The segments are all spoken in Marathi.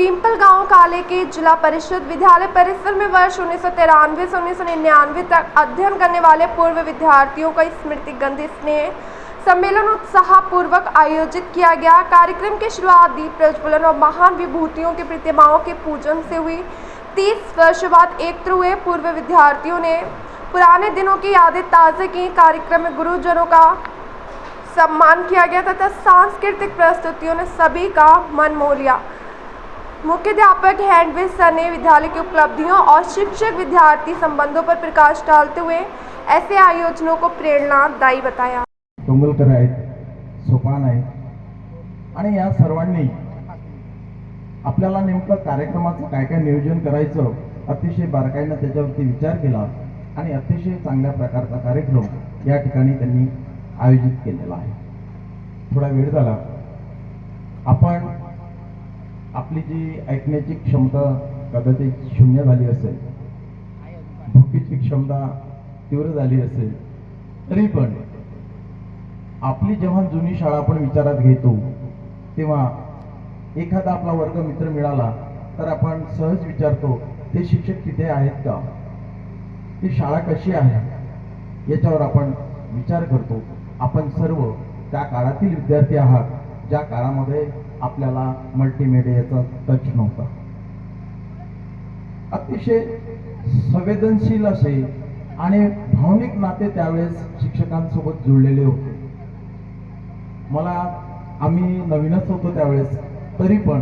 पिंपलगांव काले के जिला परिषद विद्यालय परिसर में वर्ष 1993 से 1999 तक अध्ययन करने वाले पूर्व विद्यार्थियों का स्मृति गंध स्नेह सम्मेलन उत्साहपूर्वक आयोजित किया गया। कार्यक्रम की शुरुआत दीप प्रज्वलन और महान विभूतियों की प्रतिमाओं के पूजन से हुई। 30 वर्ष बाद एकत्र हुए पूर्व विद्यार्थियों ने पुराने दिनों की यादें ताज़ा की। कार्यक्रम में गुरुजनों का सम्मान किया गया तथा सांस्कृतिक प्रस्तुतियों ने सभी का मन मोह लिया। मुख्याध्यापक हैंडविल सर ने विद्यालय की उपलब्धियों और शिक्षक विद्यार्थी संबंधों पर प्रकाश डालते हुए ऐसे आयोजनों को प्रेरणादायी बताया। टोंगलकर आहेत, सोपान आहे आणि या सर्वांनी आपल्याला नेमकं कार्यक्रमाचं काय काय नियोजन करायचं अतिशय बारकाईने त्याच्यावरती विचार केला आणि अतिशय चांगल्या प्रकारचा कार्यक्रम या ठिकाणी त्यांनी आयोजित केलेला आहे। थोडा वेळ झाला, आपण आपली जी ऐकण्याची क्षमता कदाचित शून्य झाली असेल, भुकीची क्षमता तीव्र झाली असेल, तरी पण आपली जेव्हा जुनी शाळा आपण विचारात घेतो तेव्हा एखादा आपला वर्ग मित्र मिळाला तर आपण सहज विचारतो ते शिक्षक तिथे आहेत का, ती शाळा कशी आहे, याच्यावर आपण विचार करतो। आपण सर्व त्या काळातील विद्यार्थी आहात ज्या काळामध्ये आपल्याला मल्टीमीडियाचा टच नव्हता। अतिशय संवेदनशील असे आणि भावनिक नाते त्यावेळेस शिक्षकांसोबत जुळलेले होते। आम्ही नवीनच होतो त्यावेळेस, तरी पण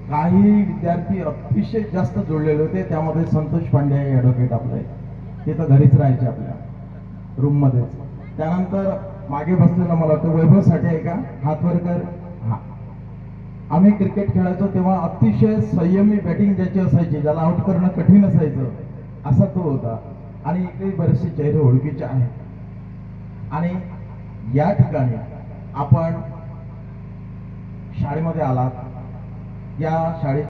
काही विद्यार्थी अतिशय जास्त जुळलेले होते। त्यामध्ये संतोष पांडे हे ॲडव्होकेट आपले, ते तर घरीच राहायचे आपल्या रूममध्येच। त्यानंतर मागे बसलेला मला वाटतं वैभव साठे आहे का, हात वर कर। हा, आम्ही क्रिकेट खेळायचो तेव्हा अतिशय संयमी बॅटिंग ज्याची असायची, ज्याला आउट करणं कठीण असायचं, असा तो होता। आणि इकडे बरेचसे चेहरे ओळखीचे आहेत। आणि या ठिकाणी आपण शाळेमध्ये आलात, या शाळेत